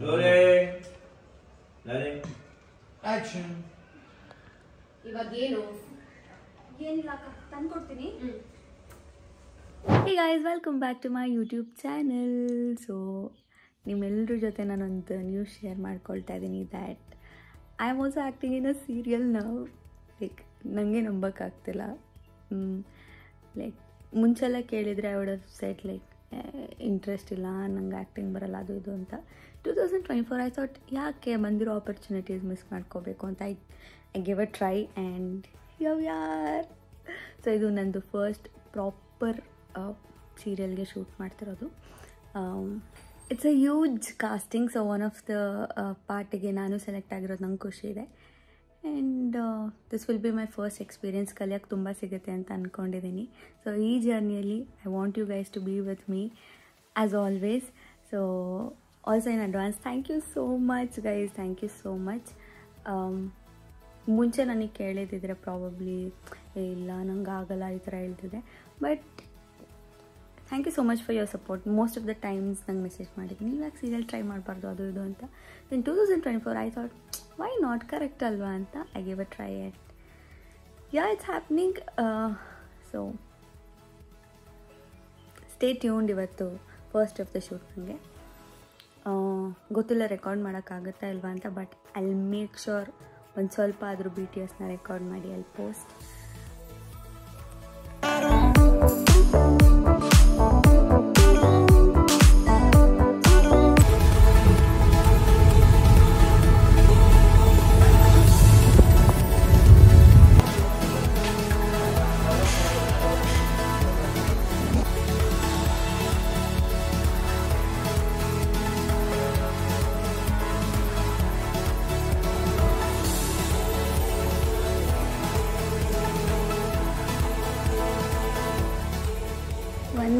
Rolling. Ready. Action. ಇವಾಗ ಏನು ಏನಿಲ್ಲ ತಂದ್ಕೊಡ್ತೀನಿ. Hey guys, welcome back to my YouTube channel. So ನಿಮ್ಮೆಲ್ಲರ ಜೊತೆ ನಾನೊಂದು ನ್ಯೂಸ್ ಶೇರ್ ಮಾಡ್ಕೊಳ್ತಾ ಇದ್ದೀನಿ that I am also acting in a serial now. Like ನನಗೆ ನಂಬೋಕ್ಕಾಗ್ತಿಲ್ಲ. ಲೈಕ್ ಮುಂಚೆಲ್ಲ ಕೇಳಿದರೆ I would have said like interest ಇಲ್ಲ, ನಂಗೆ ಆ್ಯಕ್ಟಿಂಗ್ ಬರಲ್ಲ ಅದು ಇದು ಅಂತ. 2024 ಐ ಥಾಟ್ ಯಾಕೆ ಬಂದಿರೋ ಆಪರ್ಚುನಿಟೀಸ್ ಮಿಸ್ ಮಾಡ್ಕೋಬೇಕು ಅಂತ I give a try and ಯಾರ್. ಸೊ ಇದು ನಂದು ಫಸ್ಟ್ ಪ್ರಾಪರ್ ಸೀರಿಯಲ್ಗೆ ಶೂಟ್ ಮಾಡ್ತಿರೋದು. It's a huge casting. So one of the ಪಾರ್ಟಿಗೆ ನಾನು ಸೆಲೆಕ್ಟ್ ಆಗಿರೋದು ನಂಗೆ ಖುಷಿ ಇದೆ. And this will be my first experience. ಕಲಿಯೋಕ್ಕೆ ತುಂಬ ಸಿಗುತ್ತೆ ಅಂತ ಅಂದ್ಕೊಂಡಿದ್ದೀನಿ. ಸೊ ಈ ಜರ್ನಿಯಲ್ಲಿ I want you guys to be with me as always. So also in advance thank you so much guys, thank you so much. ಮುಂಚೆ ನನಗೆ ಕೇಳಿದ್ದಿದ್ರೆ probably ಇಲ್ಲ ನಂಗೆ ಆಗಲ್ಲ ಈ ಥರ ಹೇಳ್ತಿದ್ದೆ. But thank you so much for your support. Most of the times ನಂಗೆ message ಮಾಡಿದ್ದೀನಿ, ನೀವು ಯಾಕೆ ಸೀರಿಯಲ್ ಟ್ರೈ ಮಾಡಬಾರ್ದು ಅದು ಇದು ಅಂತ. In 2024 I thought why not, correct ಅಲ್ವಾ ಅಂತ I give a try it. Yeah it's happening. So stay tuned. ಇವತ್ತು ಫಸ್ಟ್ ಆಫ್ ದ ಶೂಟ್. ನನಗೆ ಗೊತ್ತಿಲ್ಲ ರೆಕಾರ್ಡ್ ಮಾಡೋಕ್ಕಾಗುತ್ತಾ ಇಲ್ವಾ ಅಂತ, but I will make sure ಒಂದು ಸ್ವಲ್ಪ ಆದರೂ BTSನ ರೆಕಾರ್ಡ್ ಮಾಡಿ ಐ ಪೋಸ್ಟ್.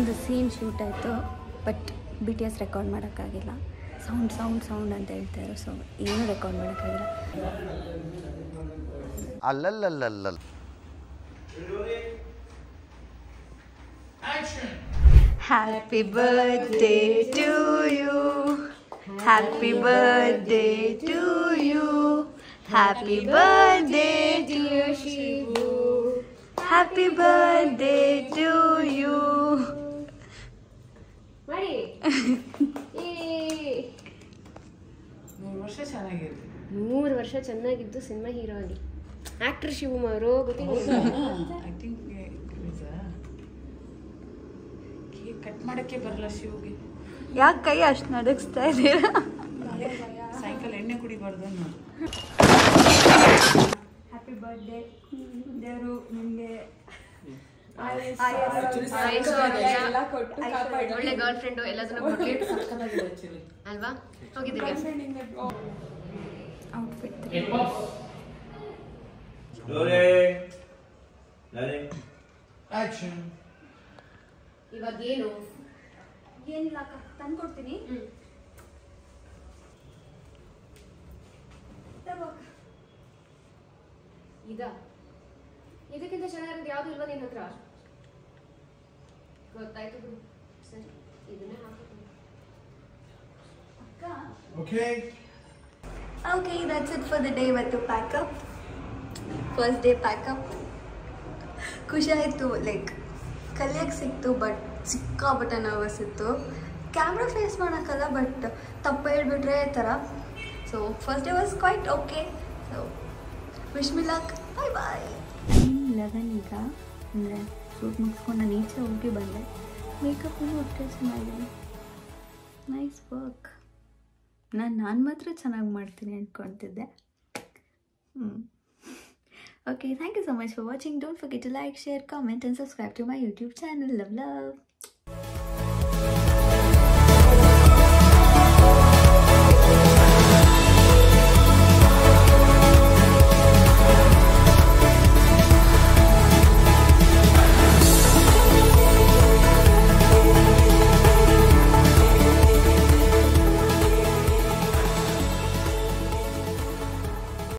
ಒಂದು ಸೀನ್ ಶೂಟ್ ಆಯಿತು, ಬಟ್ BTS ರೆಕಾರ್ಡ್ ಮಾಡೋಕ್ಕಾಗಿಲ್ಲ. ಸೌಂಡ್ ಸೌಂಡ್ ಸೌಂಡ್ ಅಂತ ಹೇಳ್ತಾಯಿದ್ರು. ಸೊ ಏನೂ ರೆಕಾರ್ಡ್ ಮಾಡೋಕ್ಕಾಗಿಲ್ಲ. ಅಲ್ಲಲ್ಲಲ್ಲಲ್ಲ. Happy birthday to you, happy birthday to you, happy birthday to Shivu, happy birthday to you. ಮಾಡಿ 3 ವರ್ಷ ಚೆನ್ನಾಗಿದ್ದು ಸಿನಿಮಾ ಹೀರೋ ಆಗಿ ಆಕ್ಟರ್ ಶಿವಮ್ಮ ಅವರು ಕಟ್ ಮಾಡಕ್ಕೆ ಬರಲ್ಲ ಶಿವಗೆ. ಯಾಕೆ ಕೈ ಅಷ್ಟು ನಡಗಿಸ್ತಾ ಇದ್ದೀರಾ? ಸಾಯಂಕಾಲ ಎಣ್ಣೆ ಕುಡಿಬಾರ್ದು. Happy birthday. ದೇವರು ನಿಮಗೆ ಒಳ್ಳೆ ಗರ್ಲ್ ಫ್ರೆಂಡು ಎಲ್ಲದನ್ನು ಕೊಡ್ಲಿ ಅಲ್ವಾ? ಹೋಗಿದ್ದೀವಿ ಔಟ್ಫಿಟ್. ಇವಾಗ ಏನು ಏನಿಲ್ಲ ತಂದ್ಕೊಡ್ತೀನಿ. ಇದಕ್ಕಿಂತ ಚೆನ್ನಾಗಿರೋದು ಯಾವ್ದು ಇಲ್ವಾ ನಿನ್ನ ಹತ್ರ? ಗೊತ್ತಾಯ್ತು ಬಿಡು. ಸರಿ ಇದನ್ನೇ ಹಾಕೋತೀನಿ. Okay, that's it for the day. ಇವತ್ತು ಪ್ಯಾಕಪ್, ಫಸ್ಟ್ ಡೇ ಪ್ಯಾಕಪ್. ಖುಷಿ ಆಯಿತು, ಲೈಕ್ ಕಲಿಯೋಕ್ಕೆ ಸಿಕ್ತು, ಬಟ್ ಸಿಕ್ಕಾಪಟ್ಟೆ ನರ್ವಸ್ ಇತ್ತು. ಕ್ಯಾಮ್ರಾ ಫೇಸ್ ಮಾಡೋಕ್ಕಲ್ಲ, ಬಟ್ ತಪ್ಪು ಹೇಳ್ಬಿಟ್ರೆ ಥರ. So first day was quite okay. So wish me luck. Bye bye. 11 ಈಗ ಅಂದರೆ ಶೂಟ್ ಮುಗಿಸ್ಕೊಂಡು ನಾನು ಈಚೆ ಹೋಗಿ ಬಂದೆ. ಮೇಕಪ್ ಅಷ್ಟೇ ಚೆನ್ನಾಗಿದೆ. Nice work. ನಾನು ಮಾತ್ರ ಚೆನ್ನಾಗಿ ಮಾಡ್ತೀನಿ ಅಂದ್ಕೊಳ್ತಿದ್ದೆ. Okay, thank you so much for watching. Don't forget to like, share, comment and subscribe to my YouTube channel. Love.